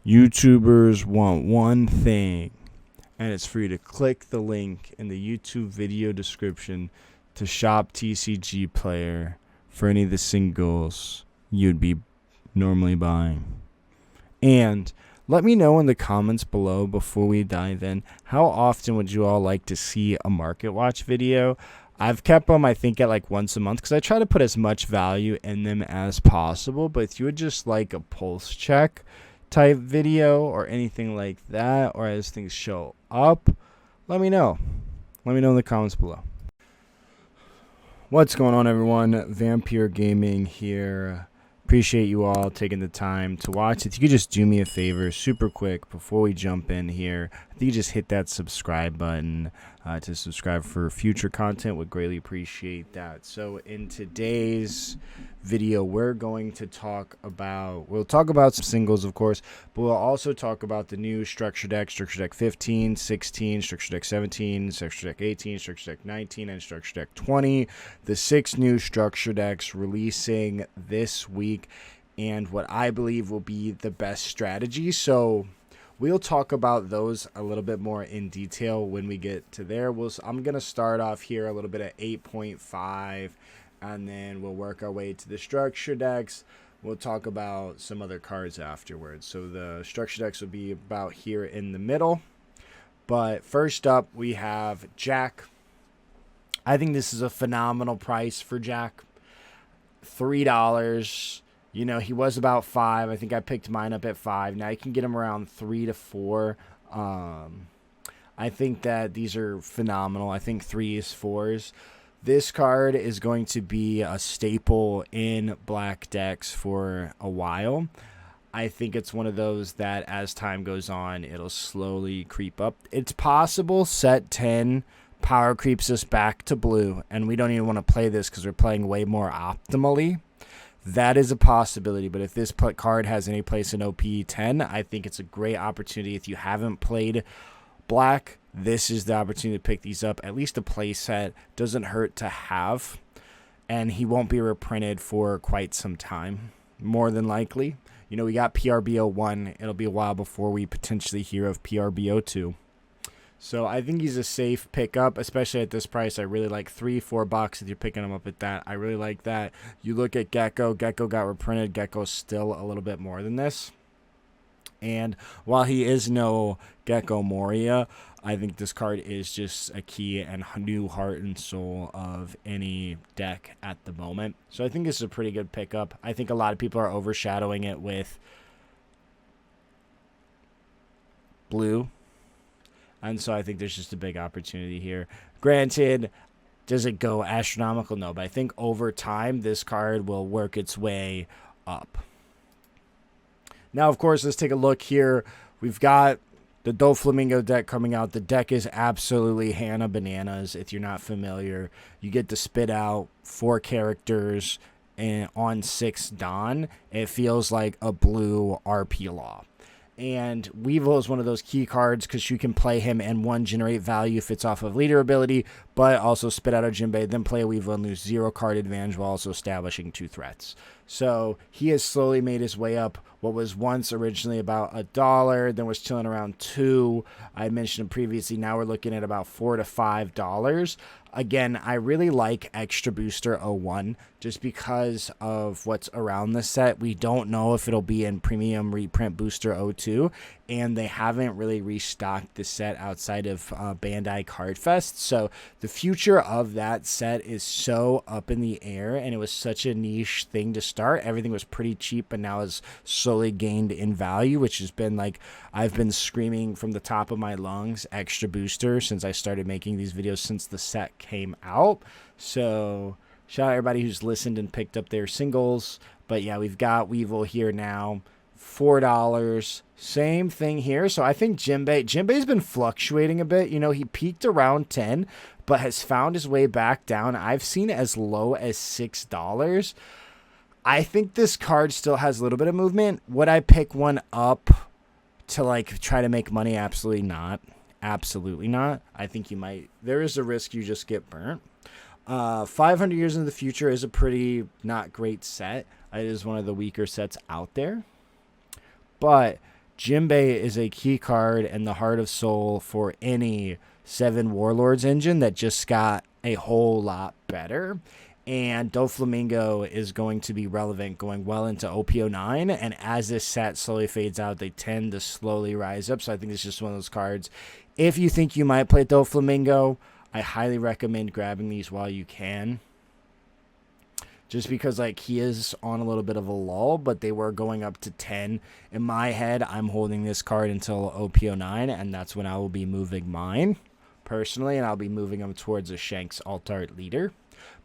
YouTubers want one thing, and it's for you to click the link in the YouTube video description to shop TCG Player for any of the singles you'd be normally buying. And let me know in the comments below before we dive in, how often would you all like to see a Market Watch video? I've kept them, I think, at like once a month because I try to put as much value in them as possible. But if you would just like a pulse check type video or anything like that, or as things show up, let me know. Let me know in the comments below. What's going on, everyone? Vampyr Gaming here. Appreciate you all taking the time to watch. If you could just do me a favor super quick before we jump in here, I think you just hit that subscribe button to subscribe for future content. Would greatly appreciate that. So in today's video, we'll talk about some singles, of course, but we'll also talk about the new structure deck 15, 16, structure deck 17, structure deck 18, structure deck 19, and structure deck 20. The 6 new structure decks releasing this week, and what I believe will be the best strategy. So we'll talk about those a little bit more in detail when we get to there. I'm going to start off here a little bit at 8.5, and then we'll work our way to the structure decks. We'll talk about some other cards afterwards. So the structure decks will be about here in the middle. But first up, we have Jack. I think this is a phenomenal price for Jack. $3. You know, he was about $5. I think I picked mine up at $5. Now you can get him around $3 to $4. I think that these are phenomenal. I think 3s, 4s. This card is going to be a staple in black decks for a while. I think it's one of those that as time goes on, it'll slowly creep up. It's possible set 10 power creeps us back to blue, and we don't even want to play this because we're playing way more optimally. That is a possibility, but if this card has any place in OP 10, I think it's a great opportunity. If you haven't played black, this is the opportunity to pick these up. At least a play set doesn't hurt to have, and he won't be reprinted for quite some time, more than likely. You know, we got PRBO1. It'll be a while before we potentially hear of PRBO2. So I think he's a safe pickup, especially at this price. I really like $3-4 if you're picking him up at that. I really like that. You look at Gecko. Gecko got reprinted. Gecko's still a little bit more than this. And while he is no Gecko Moria, I think this card is just a key and new heart and soul of any deck at the moment. So I think this is a pretty good pickup. I think a lot of people are overshadowing it with blue. And so I think there's just a big opportunity here. Granted, does it go astronomical? No, but I think over time, this card will work its way up. Now, of course, let's take a look here. We've got the Doflamingo deck coming out. The deck is absolutely Hannah Bananas. If you're not familiar, you get to spit out 4 characters and on 6 Dawn. It feels like a blue RP Law. And Weevil is one of those key cards because you can play him and 1 generate value if it's off of leader ability, but also spit out a Jinbei, then play a Weevil and lose 0 card advantage while also establishing 2 threats. So he has slowly made his way up. What was once originally about $1, then was chilling around $2. I mentioned previously, now we're looking at about $4 to $5. Again, I really like Extra Booster 01 just because of what's around the set. We don't know if it'll be in Premium Reprint Booster 02, and they haven't really restocked the set outside of Bandai Card Fest. So the future of that set is so up in the air, and it was such a niche thing to start. Everything was pretty cheap, but now has slowly gained in value, which has been like, I've been screaming from the top of my lungs, Extra Booster, since I started making these videos since the set came out. So shout out everybody who's listened and picked up their singles. But yeah, we've got Weevil here now, $4. Same thing here. So I think Jinbei's been fluctuating a bit. You know, he peaked around 10, but has found his way back down. I've seen as low as $6. I think this card still has a little bit of movement. Would I pick one up to like try to make money? Absolutely not. Absolutely not. I think you might. There is a risk you just get burnt. 500 Years into the Future is a pretty not great set. It is one of the weaker sets out there. But Jinbei is a key card and the heart of soul for any 7 Warlords engine that just got a whole lot better. And Doflamingo is going to be relevant going well into OP09. And as this set slowly fades out, they tend to slowly rise up. So I think it's just one of those cards. If you think you might play Doflamingo, I highly recommend grabbing these while you can. Just because, like, he is on a little bit of a lull, but they were going up to 10. In my head, I'm holding this card until OP09, and that's when I will be moving mine, personally, and I'll be moving them towards a Shanks Alt-Art leader.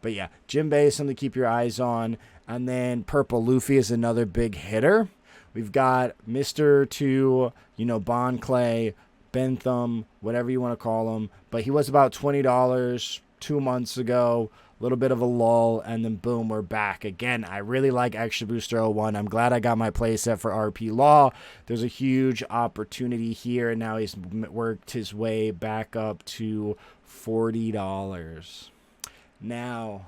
But yeah, Jinbei is something to keep your eyes on. And then Purple Luffy is another big hitter. We've got Mr. 2, Bond Clay, Bentham, whatever you want to call him. But he was about $20 2 months ago. A little bit of a lull, and then boom, we're back again. I really like Extra Booster 01. I'm glad I got my playset for RP Law. There's a huge opportunity here, and now he's worked his way back up to $40. Now,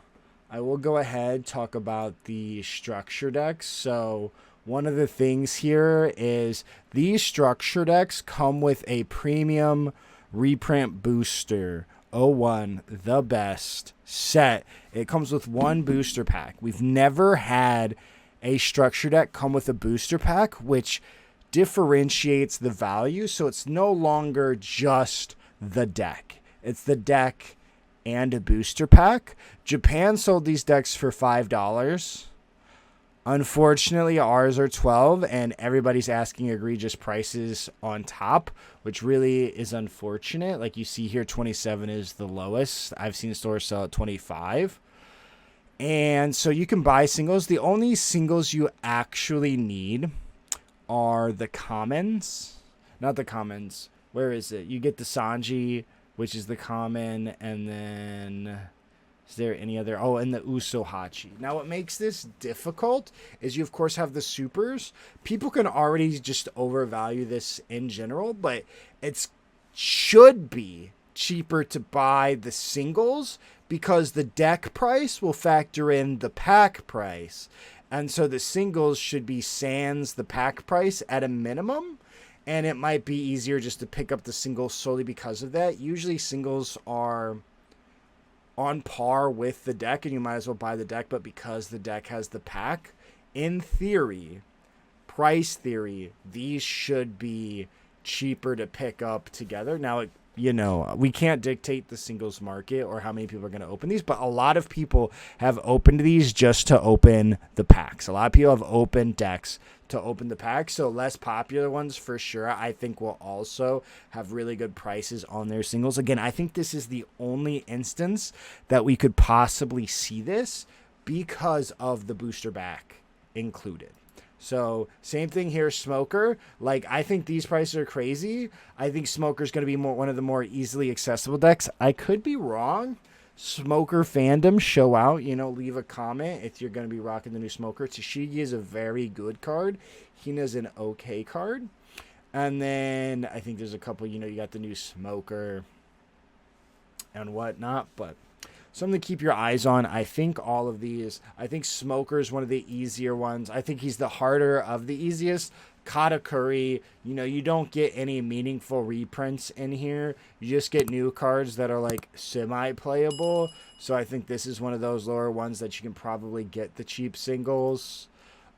I will go ahead talk about the structure decks. So one of the things here is these structure decks come with a premium reprint booster. 01, the best set. It comes with 1 booster pack. We've never had a structure deck come with a booster pack, which differentiates the value. So it's no longer just the deck. It's the deck and a booster pack. Japan sold these decks for $5. Unfortunately, ours are $12, and everybody's asking egregious prices on top, which really is unfortunate. Like you see here, 27 is the lowest. I've seen stores sell at 25. And so you can buy singles. The only singles you actually need are the commons. Not the commons. Where is it? You get the Sanji, which is the common, and then... is there any other? Oh, and the Usohachi. Now, what makes this difficult is you, of course, have the supers. People can already just overvalue this in general, but it should be cheaper to buy the singles because the deck price will factor in the pack price. And so the singles should be sans the pack price at a minimum. And it might be easier just to pick up the singles solely because of that. Usually singles are on par with the deck, and you might as well buy the deck, but because the deck has the pack, in theory, price theory, these should be cheaper to pick up together. Now, we can't dictate the singles market or how many people are going to open these, but a lot of people have opened these just to open the packs. A lot of people have opened decks to open the packs, so less popular ones for sure I think will also have really good prices on their singles. Again, I think this is the only instance that we could possibly see this because of the booster back included. So same thing here, Smoker. Like, I think these prices are crazy. I think Smoker's going to be one of the more easily accessible decks. I could be wrong. Smoker fandom, show out, leave a comment if you're going to be rocking the new Smoker. Tashigi is a very good card. Hina's an okay card. And then I think there's a couple, you got the new Smoker and whatnot, but something to keep your eyes on. I think all of these, I think Smoker is one of the easier ones. I think he's the harder of the easiest. Katakuri, you don't get any meaningful reprints in here. You just get new cards that are like semi-playable. So I think this is one of those lower ones that you can probably get the cheap singles.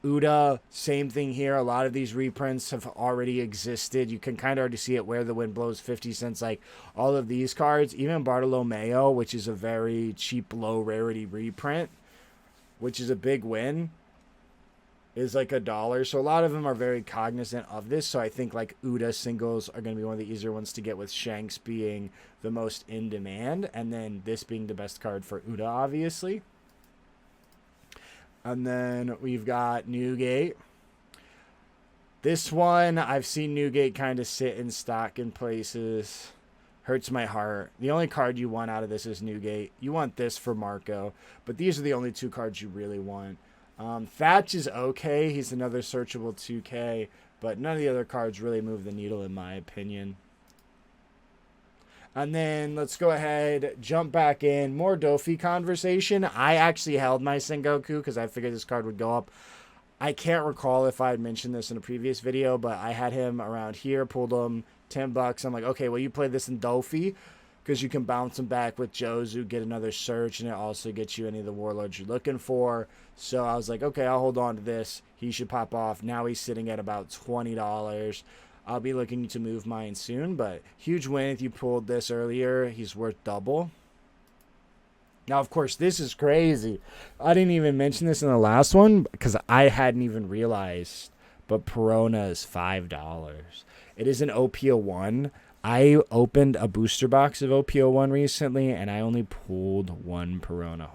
Uda, same thing here. A lot of these reprints have already existed. You can kind of already see it where the wind blows 50 cents. Like all of these cards, even Bartolomeo, which is a very cheap, low rarity reprint, which is a big win, is like $1. So a lot of them are very cognizant of this. So I think like Uda singles are going to be one of the easier ones to get, with Shanks being the most in demand. And then this being the best card for Uda, obviously. And then we've got Newgate. This one, I've seen Newgate kind of sit in stock in places. Hurts my heart. The only card you want out of this is Newgate. You want this for Marco. But these are the only 2 cards you really want. Thatch is okay. He's another searchable 2K. But none of the other cards really move the needle in my opinion. And then let's go ahead, jump back in. More Dofi conversation. I actually held my Sengoku because I figured this card would go up. I can't recall if I had mentioned this in a previous video, but I had him around here, pulled him $10. I'm like, okay, well, you play this in Dolphy because you can bounce him back with Jozu, get another search, and it also gets you any of the warlords you're looking for. So I was like, okay, I'll hold on to this. He should pop off. Now he's sitting at about $20. I'll be looking to move mine soon, but huge win if you pulled this earlier. He's worth double. Now, of course, this is crazy. I didn't even mention this in the last one because I hadn't even realized, but Perona is $5. It is an OP01. I opened a booster box of OP01 recently, and I only pulled one Perona.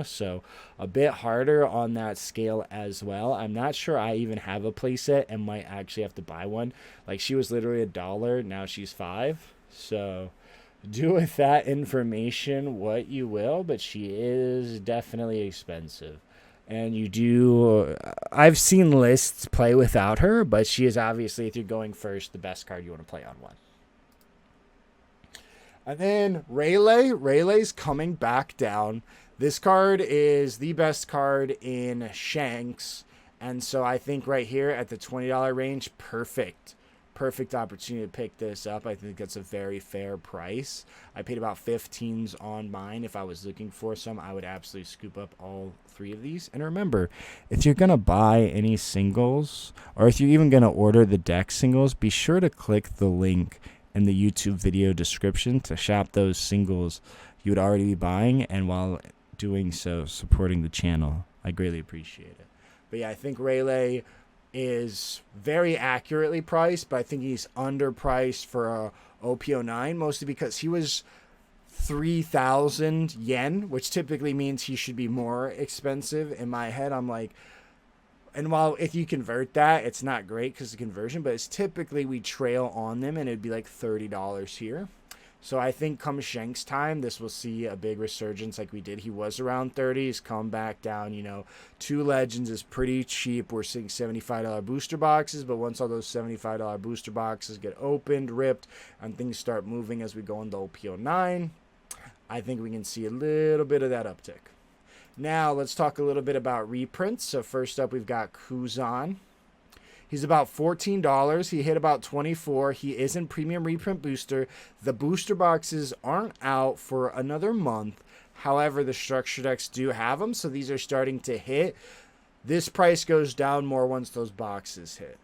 So a bit harder on that scale as well. I'm not sure I even have a playset and might actually have to buy one. Like, she was literally $1. Now she's $5. So do with that information what you will, but she is definitely expensive. And you do, I've seen lists play without her, but she is obviously, if you're going first, the best card you want to play on one. And then Rayleigh's coming back down. This card is the best card in Shanks. And so I think right here at the $20 range, perfect opportunity to pick this up. I think that's a very fair price. I paid about 15s on mine. If I was looking for some, I would absolutely scoop up all 3 of these. And remember, if you're going to buy any singles, or if you're even going to order the deck singles, be sure to click the link in the YouTube video description to shop those singles you would already be buying, and while doing so, supporting the channel. I greatly appreciate it. But yeah, I think Rayleigh is very accurately priced, but I think he's underpriced for a OP09, mostly because he was 3,000 yen, which typically means he should be more expensive. In my head, I'm like, and while if you convert that, it's not great because of conversion, but it's typically we trail on them and it'd be like $30 here. So I think come Shanks time, this will see a big resurgence like we did. He was around 30. He's come back down. 2 Legends is pretty cheap. We're seeing $75 booster boxes, but once all those $75 booster boxes get opened, ripped, and things start moving as we go into OP09, I think we can see a little bit of that uptick. Now, let's talk a little bit about reprints. So first up, we've got Kuzan. He's about $14. He hit about 24. He is in premium reprint booster. The booster boxes aren't out for another month. However, the structure decks do have them, so these are starting to hit. This price goes down more once those boxes hit.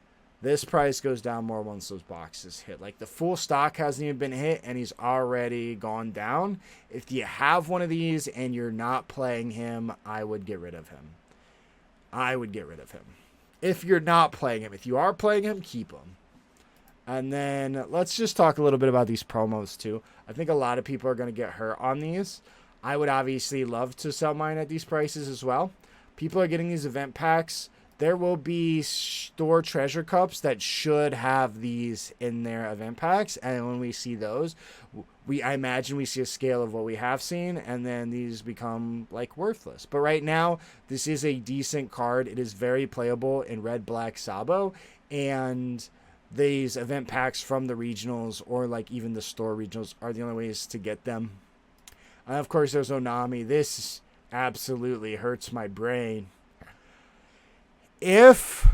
Like the full stock hasn't even been hit, and he's already gone down. If you have one of these and you're not playing him, I would get rid of him. If you're not playing him. If you are playing him, keep him. And then let's just talk a little bit about these promos too. I think a lot of people are going to get hurt on these. I would obviously love to sell mine at these prices as well. People are getting these event packs. There will be store treasure cups that should have these in their event packs. And when we see those, I imagine we see a scale of what we have seen, and then these become like worthless. But right now, this is a decent card. It is very playable in Red, Black, Sabo, and these event packs from the regionals or like even the store regionals are the only ways to get them. And of course, there's Onami. This absolutely hurts my brain. If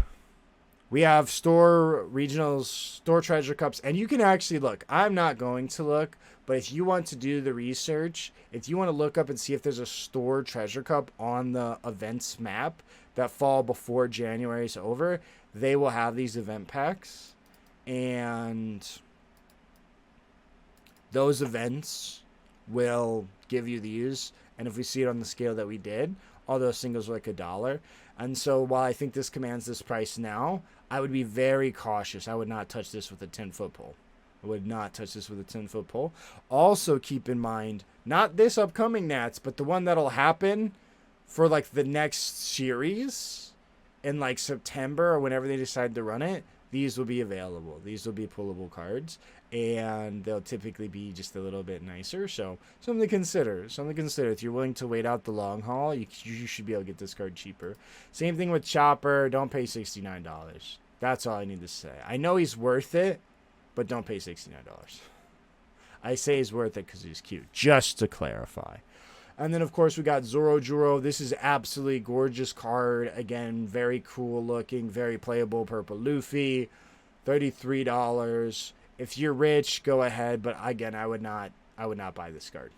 we have store regionals, store treasure cups, and you can actually look. I'm not going to look, but if you want to do the research, if you want to look up and see if there's a store treasure cup on the events map that fall before January is over, they will have these event packs. And those events will give you these. And if we see it on the scale that we did, all those singles were like $1. And so while I think this commands this price now, I would be very cautious. I would not touch this with a 10-foot pole. Also keep in mind, not this upcoming Nats, but the one that'll happen for like the next series in like September or whenever they decide to run it. These will be available. These will be pullable cards, and they'll typically be just a little bit nicer. So something to consider. If you're willing to wait out the long haul, you should be able to get this card cheaper. Same thing with Chopper. Don't pay $69. That's all I need to say. I know he's worth it, but don't pay $69. I say he's worth it because he's cute, just to clarify. And then, of course, we got Zoro Juro. This is absolutely gorgeous card. Again, very cool looking, very playable. Purple Luffy, $33. If you're rich, go ahead. But again, I would not buy this card.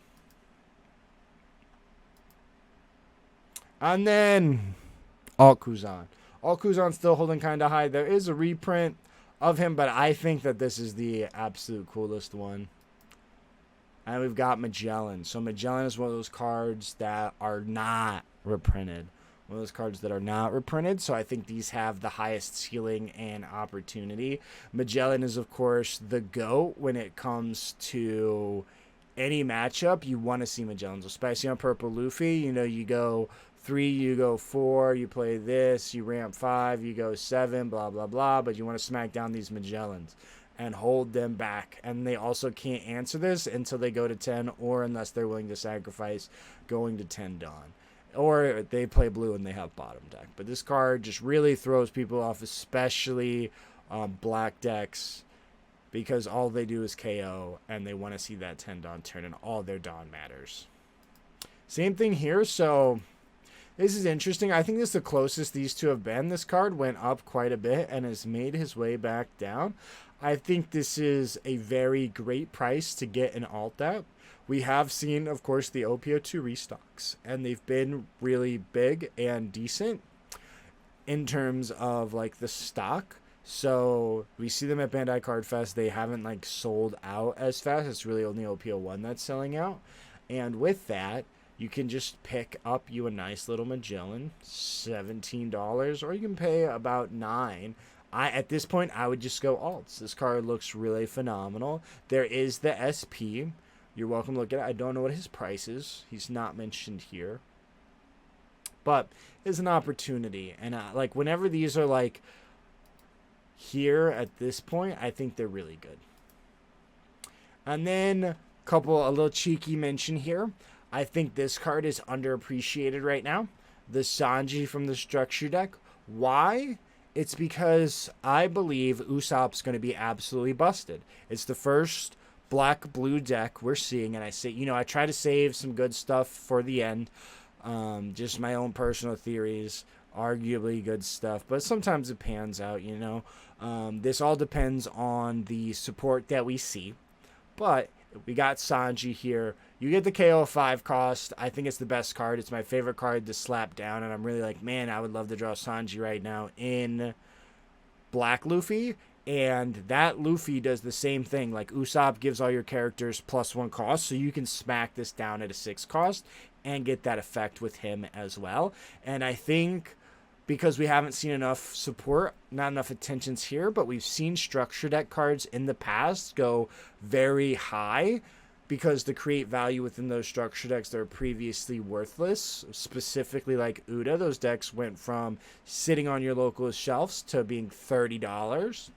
And then Alt Kuzan. Alt Kuzan still holding kind of high. There is a reprint of him, but I think that this is the absolute coolest one. And we've got Magellan. So Magellan is one of those cards that are not reprinted. One of those cards that are not reprinted. So I think these have the highest ceiling and opportunity. Magellan is, of course, the GOAT when it comes to any matchup. You want to see Magellan. So especially on Purple Luffy, you know, you go 3, you go 4, you play this, you ramp 5, you go 7, blah, blah, blah. But you want to smack down these Magellans and hold them back. And they also can't answer this until they go to 10, or unless they're willing to sacrifice going to 10 Dawn. Or they play blue and they have bottom deck. But this card just really throws people off, especially black decks, because all they do is KO, and they want to see that 10 Dawn turn, and all their Dawn matters. Same thing here, so this is interesting. I think this is the closest these two have been. This card went up quite a bit and has made his way back down. I think this is a very great price to get an alt at. We have seen, of course, the OPO2 restocks, and they've been really big and decent in terms of like the stock. So we see them at Bandai Card Fest. They haven't like sold out as fast. It's really only OPO1 that's selling out. And with that, you can just pick up you a nice little Magellan, $17, or you can pay about $9. At this point, I would just go alts. This card looks really phenomenal. There is the SP. You're welcome to look at it. I don't know what his price is. He's not mentioned here. But it's an opportunity. And like whenever these are like here at this point, I think they're really good. And then a little cheeky mention here. I think this card is underappreciated right now. The Sanji from the structure deck. Why? It's because I believe Usopp's going to be absolutely busted. It's the first black-blue deck we're seeing, and I say, you know, I try to save some good stuff for the end. Just my own personal theories, arguably good stuff, but sometimes it pans out, you know. This all depends on the support that we see, but we got Sanji here. You get the KO 5 cost. I think it's the best card. It's my favorite card to slap down, and I'm really like, man, I would love to draw Sanji right now in Black Luffy. And that Luffy does the same thing. Like, Usopp gives all your characters +1 cost, so you can smack this down at a 6 cost and get that effect with him as well. And I think because we haven't seen enough support, not enough attentions here, but we've seen structure deck cards in the past go very high because to create value within those structure decks that are previously worthless, specifically like Uda, those decks went from sitting on your local shelves to being $30.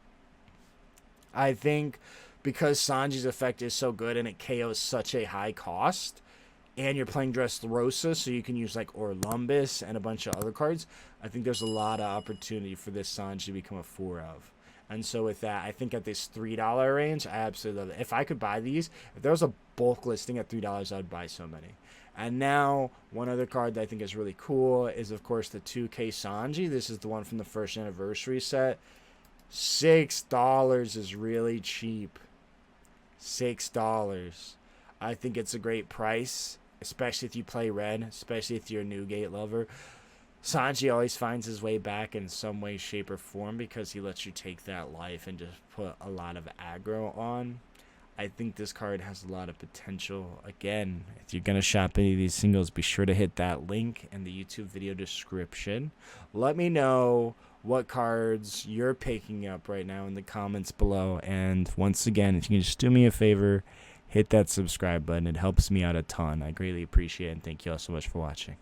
I think because Sanji's effect is so good and it KOs such a high cost, and you're playing Dressrosa, so you can use like Orlumbus and a bunch of other cards, I think there's a lot of opportunity for this Sanji to become a 4 of. And so with that, I think at this $3 range, I absolutely love it. If I could buy these, if there was a bulk listing at $3, I would buy so many. And now, one other card that I think is really cool is, of course, the 2K Sanji. This is the one from the first anniversary set. $6 is really cheap. $6. I think it's a great price, especially if you play red, especially if you're a new gate lover. Sanji always finds his way back in some way, shape, or form because he lets you take that life and just put a lot of aggro on. I think this card has a lot of potential. Again, if you're going to shop any of these singles, be sure to hit that link in the YouTube video description. Let me know what cards you're picking up right now in the comments below. And once again, if you can just do me a favor, hit that subscribe button. It helps me out a ton. I greatly appreciate it, and thank you all so much for watching.